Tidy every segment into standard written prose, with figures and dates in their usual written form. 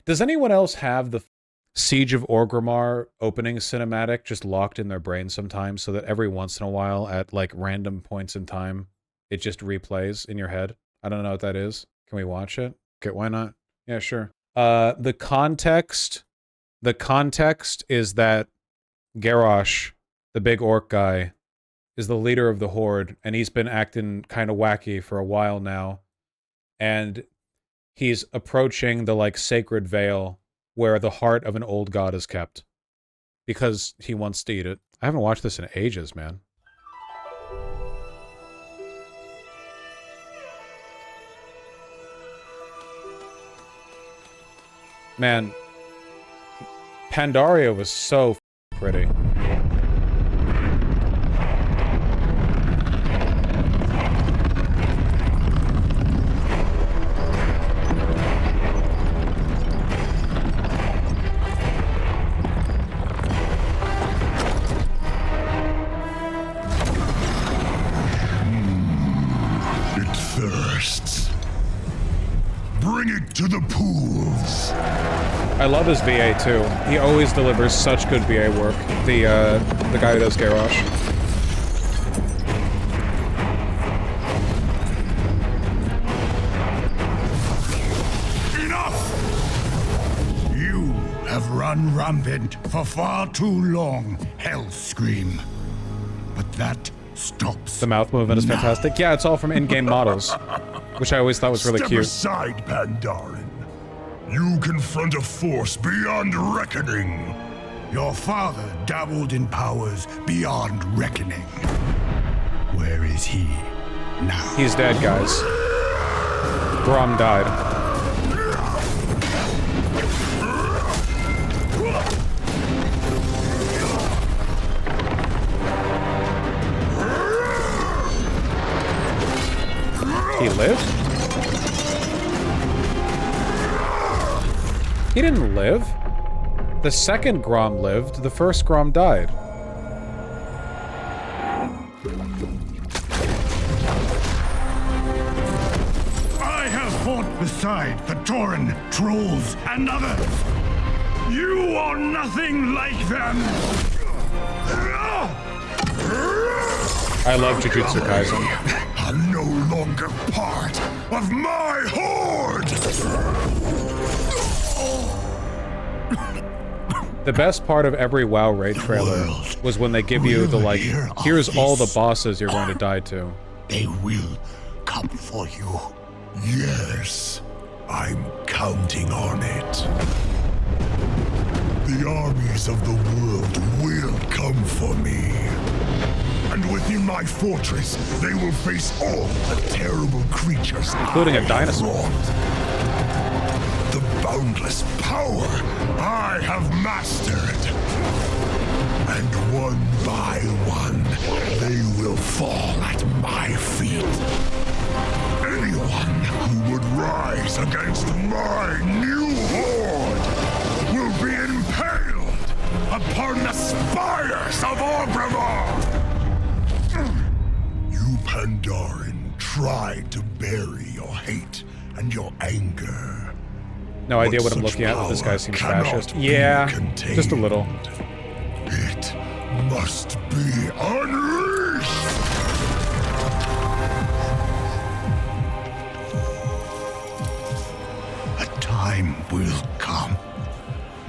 Does anyone else have the Siege of Orgrimmar opening cinematic just locked in their brain sometimes so that every once in a while at like random points in time, it just replays in your head? I don't know what that is. Can we watch it? Okay, why not? Yeah, sure. The context is that Garrosh, the big orc guy, is the leader of the Horde, and he's been acting kind of wacky for a while now. And he's approaching the, like, sacred veil where the heart of an old god is kept. Because he wants to eat it. I haven't watched this in ages, man. Man, Pandaria was so pretty. It thirsts. Bring it to the pools. I love his VA too. He always delivers such good VA work. The guy who does Garrosh. Enough! You have run rampant for far too long, Hellscream. But that stops. The mouth movement is fantastic. Yeah, it's all from in-game models, which I always thought was really cute. Step aside, Pandaren. You confront a force beyond reckoning. Your father dabbled in powers beyond reckoning. Where is he now? He's dead, guys. Grom died. He lived? He didn't live. The second Grom lived, the first Grom died. I have fought beside the Tauren, trolls, and others. You are nothing like them. I love Jujutsu Kaisen. Are no longer part of my horde. The best part of every WoW raid trailer was when they give you the, like, here's all the bosses you're going to die to. They will come for you. Yes, I'm counting on it. The armies of the world will come for me. And within my fortress, they will face all the terrible creatures, including a dinosaur. The boundless power I have mastered. And one by one, they will fall at my feet. Anyone who would rise against my new horde will be impaled upon the spires of Orgrimmar. You Pandaren tried to bury your hate and your anger. No idea what I'm looking at, but this guy seems fascist. Yeah, just a little. It must be unleashed! A time will come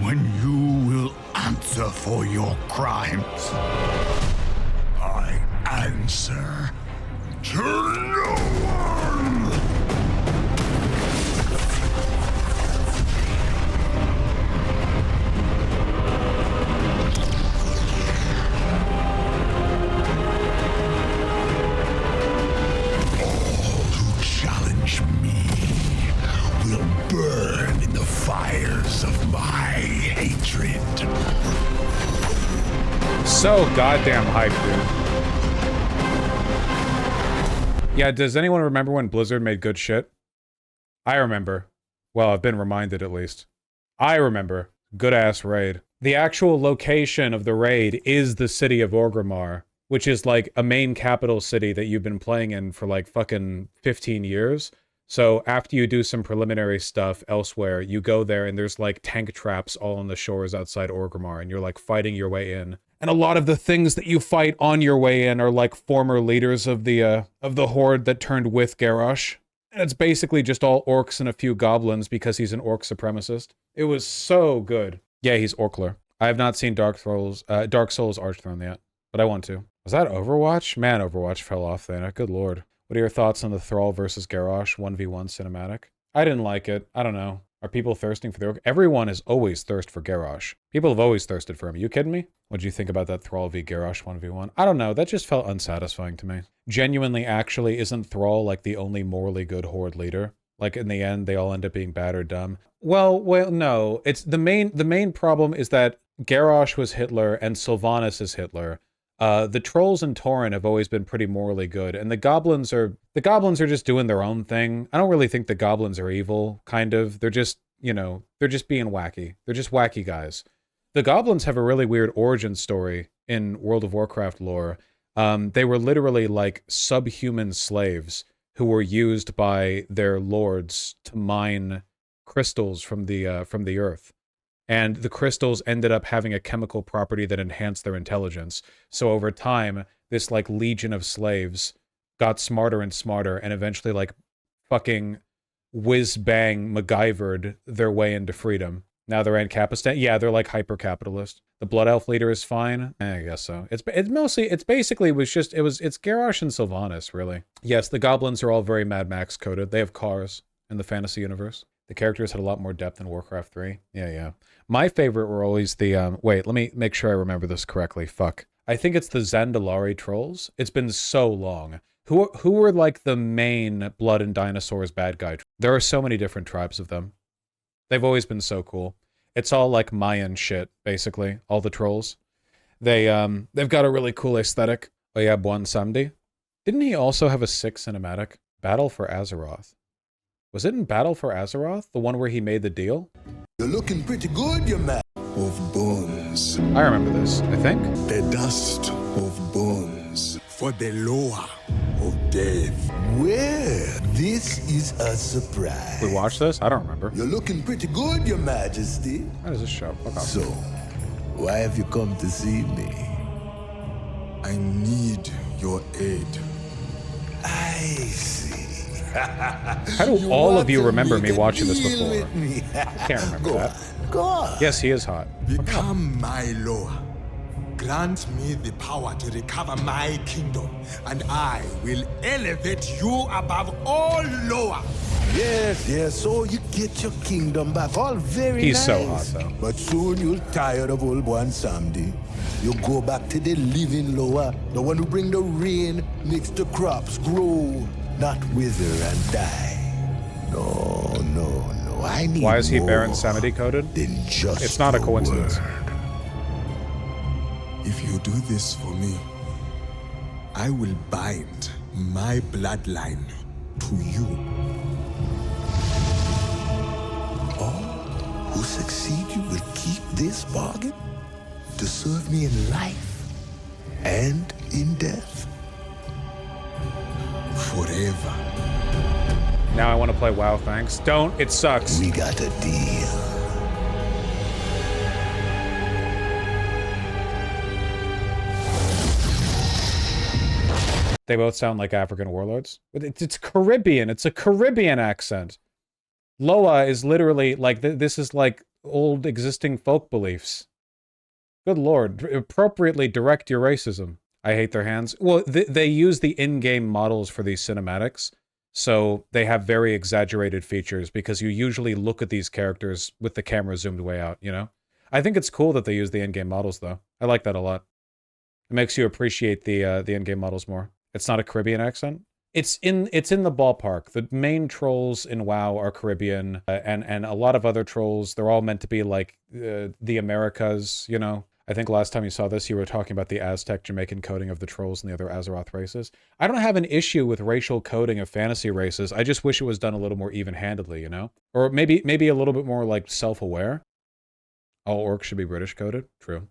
when you will answer for your crimes. I answer to no one! Burn in the fires of my hatred. So goddamn hyped, dude. Yeah, does anyone remember when Blizzard made good shit? I remember. Well, I've been reminded at least. I remember. Good-ass raid. The actual location of the raid is the city of Orgrimmar, which is like a main capital city that you've been playing in for like fucking 15 years. So after you do some preliminary stuff elsewhere, you go there and there's like tank traps all on the shores outside Orgrimmar, and you're like fighting your way in. And a lot of the things that you fight on your way in are like former leaders of the horde that turned with Garrosh. And it's basically just all orcs and a few goblins because he's an orc supremacist. It was so good. Yeah, he's Orkler. I have not seen Dark Souls Archthrone yet, but I want to. Was that Overwatch? Man, Overwatch fell off then. Good lord. What are your thoughts on the Thrall versus Garrosh 1v1 cinematic? I didn't like it. I don't know. Are people thirsting for the orc? Everyone is always thirst for Garrosh. People have always thirsted for him. Are you kidding me? What do you think about that Thrall v Garrosh 1v1? I don't know. That just felt unsatisfying to me. Genuinely, actually, isn't Thrall like the only morally good horde leader? Like in the end, they all end up being bad or dumb. Well, no. It's the main problem is that Garrosh was Hitler and Sylvanas is Hitler. The trolls in Tauren have always been pretty morally good, and the goblins are just doing their own thing. I don't really think the goblins are evil, kind of. They're just, you know, they're just being wacky. They're just wacky guys. The goblins have a really weird origin story in World of Warcraft lore. They were literally like subhuman slaves who were used by their lords to mine crystals from the earth. And the crystals ended up having a chemical property that enhanced their intelligence. So over time, this like legion of slaves got smarter and smarter and eventually like fucking whiz-bang MacGyvered their way into freedom. Now they're Ancapistan. Yeah, they're like hyper-capitalist. The Blood Elf leader is fine. I guess so. It's basically it's Garrosh and Sylvanas, really. Yes, the goblins are all very Mad Max coded. They have cars in the fantasy universe. The characters had a lot more depth in Warcraft 3. Yeah. My favorite were always the, wait, let me make sure I remember this correctly. Fuck. I think it's the Zandalari trolls. It's been so long. Who were like the main Blood and Dinosaurs bad guy? There are so many different tribes of them. They've always been so cool. It's all like Mayan shit, basically. All the trolls. They've got a really cool aesthetic. Oh yeah, Bwan Samdi. Didn't he also have a sick cinematic? Battle for Azeroth. Was it in Battle for Azeroth? The one where he made the deal? You're looking pretty good, you man. Of bones. I remember this, I think. The dust of bones. For the lower of death. Well, this is a surprise. We watched this? I don't remember. You're looking pretty good, your majesty. How does this show? Fuck off. So, why have you come to see me? I need your aid. I see. How do all of you remember me watching this before? I can't remember that. Go on. Yes, he is hot. Become my lord. Grant me the power to recover my kingdom, and I will elevate you above all lower. Yes, so you get your kingdom back. All very He's nice. so hot, though. But soon you'll tire of old Bwan Samdi. You'll go back to the living lower, the one who bring the rain, makes the crops grow, not wither and die. No. I need Why is he more Baron Samedi coded? than just It's not a your coincidence. word. If you do this for me, I will bind my bloodline to you. All who succeed you will keep this bargain to serve me in life and in death. Forever. Now I want to play WoW, thanks. Don't, it sucks. We got a deal. They both sound like African warlords. But it's Caribbean. It's a Caribbean accent. Loa is literally like, this is like old existing folk beliefs. Good lord. Appropriately direct your racism. I hate their hands. Well, they use the in-game models for these cinematics. So they have very exaggerated features because you usually look at these characters with the camera zoomed way out, you know? I think it's cool that they use the in-game models, though. I like that a lot. It makes you appreciate the in-game models more. It's not a Caribbean accent. It's in the ballpark. The main trolls in WoW are Caribbean, and a lot of other trolls, they're all meant to be like the Americas, you know? I think last time you saw this, you were talking about the Aztec Jamaican coding of the trolls and the other Azeroth races. I don't have an issue with racial coding of fantasy races. I just wish it was done a little more even-handedly, you know? Or maybe a little bit more like self-aware. All orcs should be British coded. True.